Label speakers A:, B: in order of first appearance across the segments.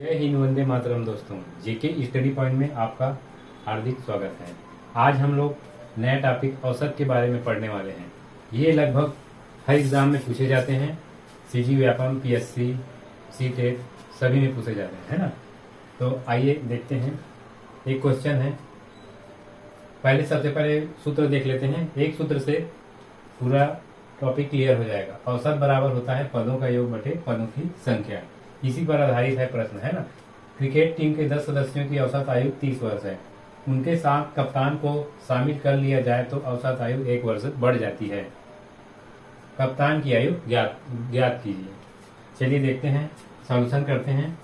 A: जय हिंद, वंदे मातरम। दोस्तों, जेके study point में आपका हार्दिक स्वागत है। आज हम लोग नया टॉपिक औसत के बारे में पढ़ने वाले हैं। ये लगभग हर एग्जाम में पूछे जाते हैं। सीजी व्यापम, पीएससी, सीटेट सभी में पूछे जाते हैं, है ना। तो आइए देखते हैं। एक क्वेश्चन है। सबसे पहले सूत्र देख लेते हैं। एक सूत्र से पूरा टॉपिक क्लियर हो जाएगा। औसत बराबर होता है पदों का योग बटे पदों की संख्या। इसी पर आधारित है प्रश्न, है ना। क्रिकेट टीम के 10 सदस्यों की औसत आयु 30 वर्ष है। उनके साथ कप्तान को शामिल कर लिया जाए तो औसत आयु 1 वर्ष बढ़ जाती है। कप्तान की आयु ज्ञात कीजिए। चलिए देखते हैं, सॉल्यूशन करते हैं।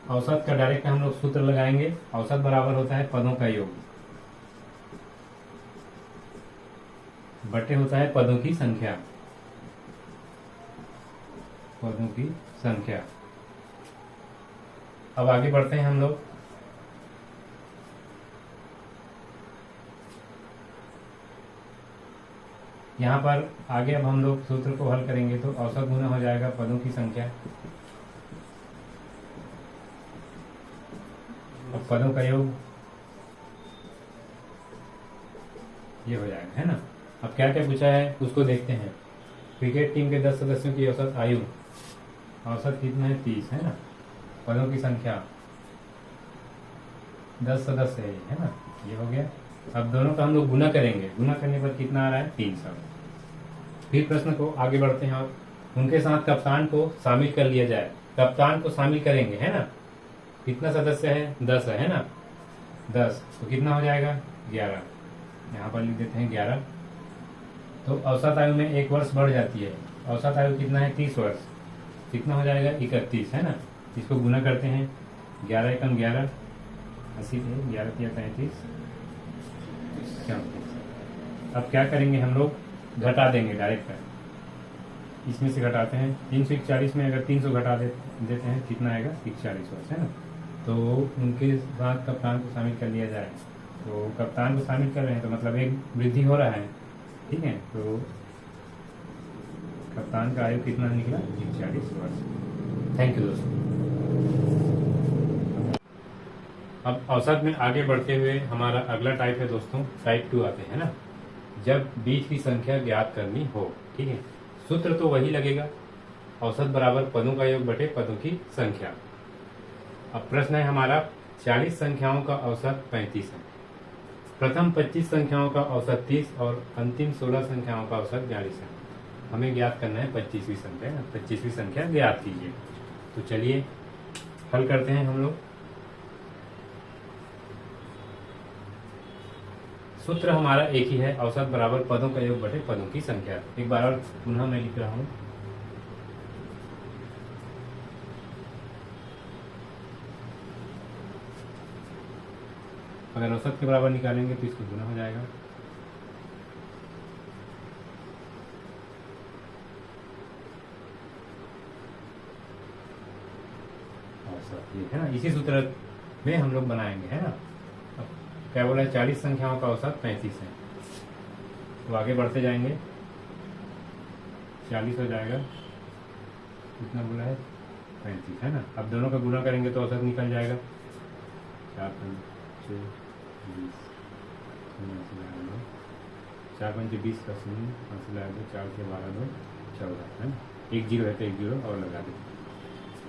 A: औसत का डायरेक्ट हम लोग सूत्र लगाएंगे। औसत बराबर होता है पदों का योग बटे होता है पदों की संख्या। पदों की संख्या। अब आगे बढ़ते हैं हम लोग। यहाँ पर आगे अब हम लोग सूत्र को हल करेंगे तो औसत गुना हो जाएगा पदों की संख्या। अब पदों का योग ये हो जाएगा, है ना। अब क्या क्या पूछा है उसको देखते हैं। क्रिकेट टीम के 10 सदस्यों की औसत आयु, औसत कितना है 30, है ना। पदों की संख्या 10 सदस्य है ना। ये हो गया। अब दोनों का हम लोग गुना करेंगे। गुना करने पर कितना आ रहा है 300। फिर प्रश्न को आगे बढ़ते हैं और उनके साथ कप्तान को शामिल कर लिया जाए। कप्तान को शामिल करेंगे, है ना। कितना सदस्य है 10 है ना। 10 तो कितना हो जाएगा 11। यहाँ पर लिख देते हैं 11। तो औसत आयु में 1 वर्ष बढ़ जाती है। औसत आयु कितना है 30 वर्ष। कितना हो जाएगा 31, है ना। इसको गुना करते हैं। 11 एकम 11, 80 थे, 11 तिया 33। अब क्या करेंगे हम लोग, घटा देंगे डायरेक्ट। इसमें से घटाते हैं 341 में अगर 300 घटा देते हैं कितना आएगा 41 वर्ष, है ना। तो उनके साथ कप्तान को शामिल कर लिया जाए तो कप्तान को शामिल कर रहे हैं तो मतलब एक वृद्धि हो रहा है, ठीक है। तो कप्तान का आयु कितना निकला 41 वर्ष। थैंक यू दोस्तों। अब औसत में आगे बढ़ते हुए हमारा अगला टाइप है दोस्तों, टाइप 2 आते हैं ना। जब बीच की संख्या ज्ञात करनी हो, ठीक है। सूत्र तो वही लगेगा, औसत बराबर पदों का योग बटे पदों की संख्या। अब प्रश्न है हमारा 40 संख्याओं का औसत 35 है। प्रथम 25 संख्याओं का औसत 30 और अंतिम 16 संख्याओं का औसत 42 है। हमें ज्ञात करना है 25वीं संख्या, ना 25वीं संख्या ज्ञात कीजिए। तो चलिए हल करते हैं हम लोग। सूत्र हमारा एक ही है, औसत बराबर पदों का योग बटे पदों की संख्या। एक बार और पुनः मैं लिख रहा हूं। अगर औसत के बराबर निकालेंगे तो इसको गुना हो जाएगा। औसत ये है ना, इसी सूत्र में हम लोग बनाएंगे, है ना। अब क्या बोला है 40 संख्याओं का औसत 35 है। तो आगे बढ़ते जाएंगे, 40 हो जाएगा, कितना बोला है 35, है ना। अब दोनों का गुना करेंगे तो औसत निकल जाएगा 4 5 20, 4 5 20 का 0, 4 से 12 2 14, है ना। 1 0 है तो 1 0 और लगा देते।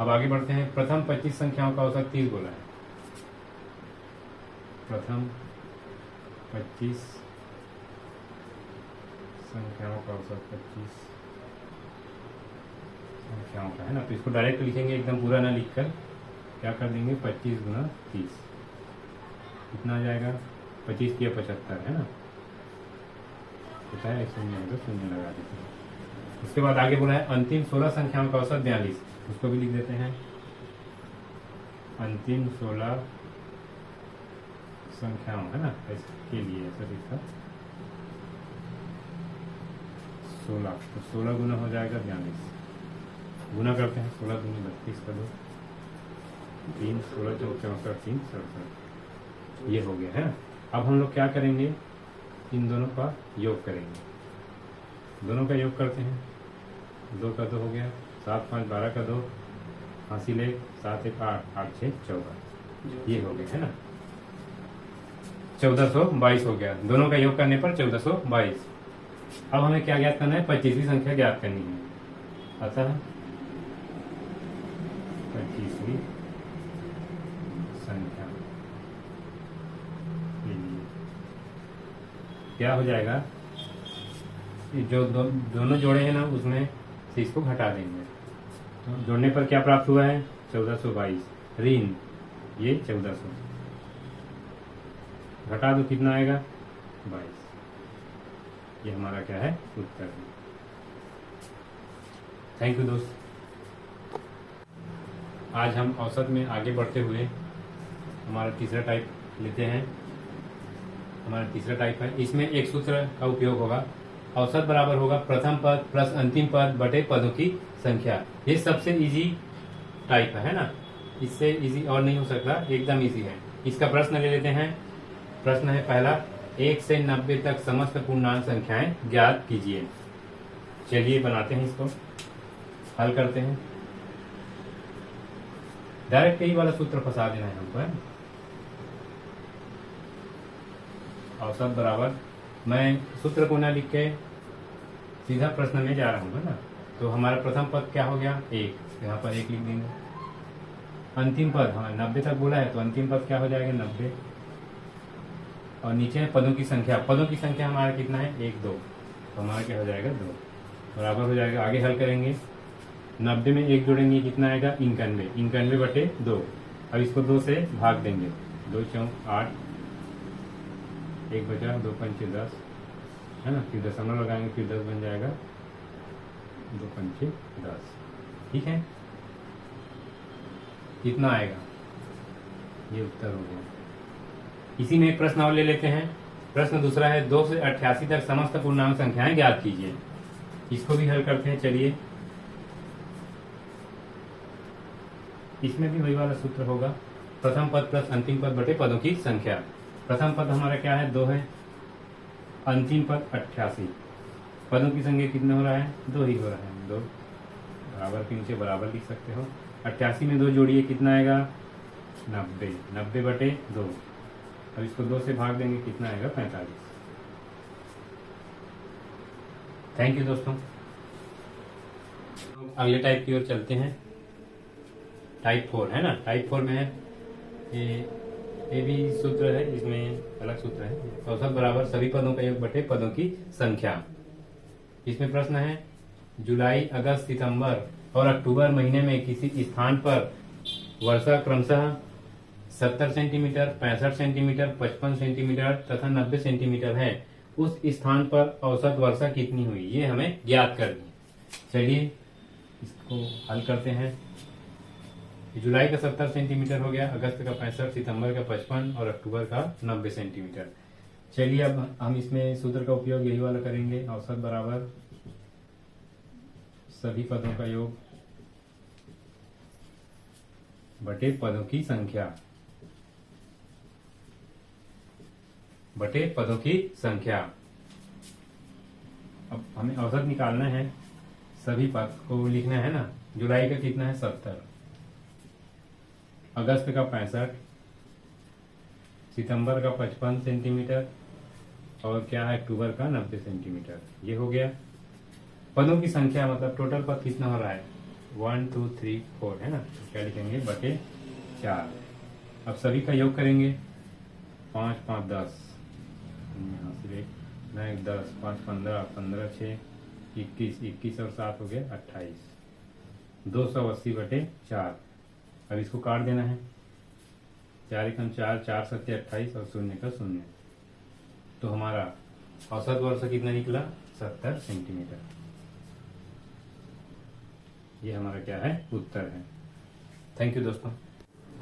A: अब आगे बढ़ते हैं। प्रथम 25 संख्याओं का औसत 30 बोला है। प्रथम 25 संख्याओं का औसत 25 संख्याओं का, है ना। तो इसको डायरेक्ट लिखेंगे, एकदम पूरा ना लिखकर क्या कर देंगे 25 गुना 30। कितना आ जाएगा 25 या 75, है ना। होता है 100 तो 0 लगा देते हैं। उसके बाद आगे बोला है अंतिम 16 संख्याओं का औसत 42। उसको भी लिख देते हैं। अंतिम 16 संख्याओं, है ना, के लिए ऐसा लिखा 16। तो 16 गुना हो जाएगा 42। गुना करते हैं 16 दूनी 32 का 2, 3 16 64 3 67। ये हो गया, है ना। अब हम लोग क्या करेंगे, इन दोनों का योग करेंगे। दोनों का योग करते हैं। 2 का 2 हो गया, 7 5 12 का 2, हासिल 1, 7 1 8, 8 6 14, ये हो गया है ना, 1422 हो गया। दोनों का योग करने पर 1422। अब हमें क्या ज्ञात करना है? 25वीं संख्या ज्ञात करनी है। अतः 25वीं संख्या के लिए क्या हो जाएगा? जो दोनों जोड़े हैं ना, उसमें से इसको घटा देंगे। तो जोड़ने पर क्या प्राप्त हुआ है? 1422 ऋण ये 1400, घटा दो कितना आएगा? 22। ये हमारा क्या है? उत्तर है। थैंक यू दोस्त। आज हम औसत में आगे बढ़ते हुए हमारा तीसरा टाइप लेते हैं। हमारा तीसरा टाइप है, इसमें एक सूत्र का उपयोग होगा। औसत बराबर होगा प्रथम पद प्लस अंतिम पद बटे पदों की संख्या। ये सबसे इजी टाइप है ना, इससे इजी और नहीं हो सकता, एकदम इजी है। इसका प्रश्न ले लेते हैं। प्रश्न है पहला, 1 से 90 तक समस्त पूर्णांक संख्याएं ज्ञात कीजिए। चलिए बनाते हैं, इसको हल करते हैं। डायरेक्ट यही वाला सूत्र फंसा देना है हमको, है ना। औसत बराबर, मैं सूत्र को ना लिख के सीधा प्रश्न में जा रहा हूँ, है ना। तो हमारा प्रथम पद क्या हो गया? 1, यहाँ पर 1 लिख देंगे। अंतिम पद, हाँ 90 तक बोला है, तो अंतिम पद क्या हो जाएगा? 90। और नीचे है पदों की संख्या। पदों की संख्या हमारा कितना है? 1 2, तो हमारा क्या हो जाएगा? 2 बराबर हो जाएगा। आगे हल करेंगे, 90 में 1 जोड़ेंगे, कितना आएगा? 91, 91 बटे 2। अब इसको 2 से भाग देंगे, 2 4 8, 1 बचा, 2 5 10, है ना। फिर दशमलव लगाएंगे, फिर 10 बन जाएगा, 2 5 10। ठीक है, कितना आएगा? ये उत्तर हो गया। इसी में एक प्रश्न और ले लेते हैं। प्रश्न दूसरा है, 2 से 88 तक समस्त पूर्णांक संख्याएं ज्ञात कीजिए। इसको भी हल करते हैं। चलिए, इसमें भी वही वाला सूत्र होगा, प्रथम पद प्लस अंतिम पद बटे पदों की संख्या। प्रथम पद हमारा क्या है? 2 है, अंतिम पद 88, पदों की संख्या कितना हो रहा है? 2 ही हो रहा है। 2 बराबर के नीचे बराबर लिख सकते हो। 88 में 2 जोड़िए, कितना आएगा? 90, 90 बटे 2। अब इसको 2 से भाग देंगे, कितना आएगा? 45। थैंक यू दोस्तों। अगले टाइप की ओर चलते हैं। टाइप 4 है ना। टाइप 4 में है ये भी सूत्र है, इसमें अलग सूत्र है। औसत बराबर सभी पदों का योग बटे पदों की संख्या। इसमें प्रश्न है, जुलाई अगस्त सितंबर और अक्टूबर महीने में किसी स्थान पर वर्षा क्रमशः 70 सेंटीमीटर, 65 सेंटीमीटर, 55 सेंटीमीटर तथा 90 सेंटीमीटर है। उस स्थान पर औसत वर्षा कितनी हुई? ये हमें ज्ञात करनी है। चलिए इसको हल करते हैं। जुलाई का 70 सेंटीमीटर हो गया, अगस्त का 65, सितंबर का 55 और अक्टूबर का 90 सेंटीमीटर। चलिए अब हम इसमें सूत्र का उपयोग यही वाला करेंगे। औसत बराबर सभी पदों का योग बटे पदों की संख्या, बटे पदों की संख्या। अब हमें औसत निकालना है, सभी पद को लिखना है ना। जुलाई का कितना है? 70, अगस्त का 65, सितंबर का 55 सेंटीमीटर और क्या है? अक्टूबर का 90 सेंटीमीटर। ये हो गया। पदों की संख्या मतलब टोटल पद कितना हो रहा है? 1 2 3 4, है ना। तो क्या लिखेंगे? बटे 4। अब सभी का योग करेंगे, 5 5 10, यहाँ से 10 5 15, 15 6 21, 21 और 7 हो गए 28, 280 बटे 4। अब इसको काट देना है, 4 एकम 4, 4 सत्ते 28 और 0 का 0। तो हमारा औसत वर्षा कितना निकला? 70 सेंटीमीटर। ये हमारा क्या है? उत्तर है। थैंक यू दोस्तों।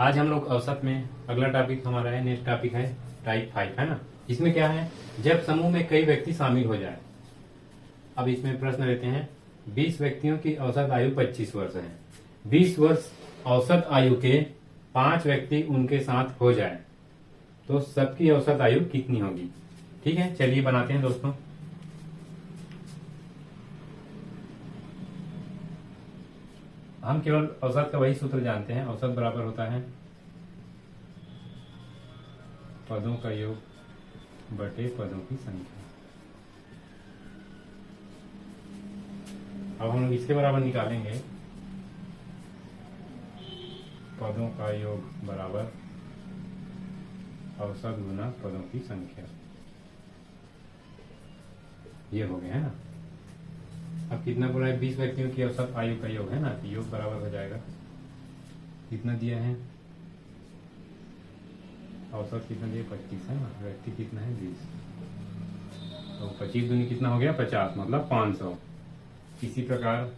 A: आज हम लोग औसत में अगला टॉपिक हमारा है, नेक्स्ट टॉपिक है टाइप 5, है ना। इसमें क्या है? जब समूह में कई व्यक्ति शामिल हो जाए। अब इसमें प्रश्न लेते हैं, 20 व्यक्तियों की औसत आयु 25 वर्ष है। 20 वर्ष औसत आयु के 5 व्यक्ति उनके साथ हो जाए तो सबकी औसत आयु कितनी होगी? ठीक है, चलिए बनाते हैं दोस्तों। हम केवल औसत का वही सूत्र जानते हैं, औसत बराबर होता है पदों का योग बटे पदों की संख्या। अब हम लोग इसके बराबर निकालेंगे, पदों का योग बराबर औसत गुना पदों की संख्या। ये हो गया है ना। अब कितना बोला है, 20 व्यक्तियों की औसत आयु का योग है ना, तो योग बराबर हो जाएगा, कितना दिया है, औसत कितना दिया 25 है ना, व्यक्ति कितना है 20, तो 25 दूनी कितना हो गया 50, मतलब 500। इसी प्रकार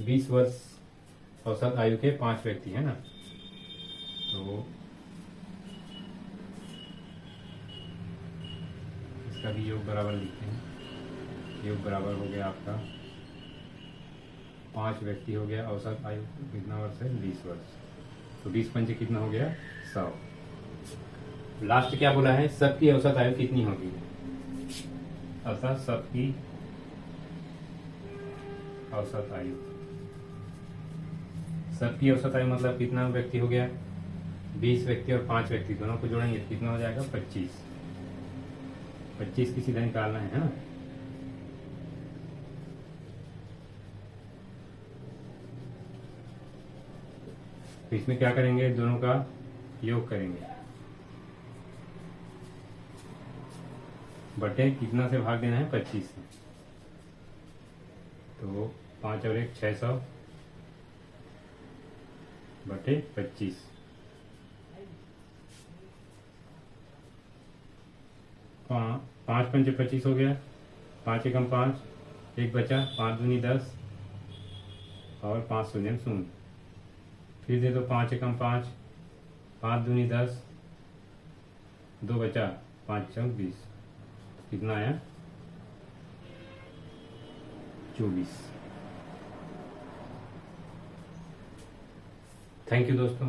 A: 20 वर्ष औसत आयु के 5 व्यक्ति है ना, तो इसका भी योग बराबर लिखते हैं। योग बराबर हो गया आपका 5 व्यक्ति हो गया, औसत आयु कितना वर्ष है 20 वर्ष, तो 20 पंचे कितना हो गया 100। लास्ट क्या बोला है, सबकी औसत आयु कितनी होगी, अर्थात सबकी औसत आयु, सबकी औसत आयु मतलब कितना व्यक्ति हो गया, 20 व्यक्ति और 5 व्यक्ति दोनों को जोड़ेंगे कितना हो जाएगा 25। 25 की सीधा निकालना है ना। तो इसमें क्या करेंगे, दोनों का योग करेंगे, बटे कितना से भाग देना है 25 से, तो 5 और 1 600 बटे 25, 5 पंचे 25 हो गया, 5 एकम 5, 1 बचा, 5 दूनी 10 और 5 शून्य शून्य, फिर दे दो 5 एकम 5, 5 दूनी 10, 2 बचा, 5 चौक 20, कितना आया 24। थैंक यू दोस्तों।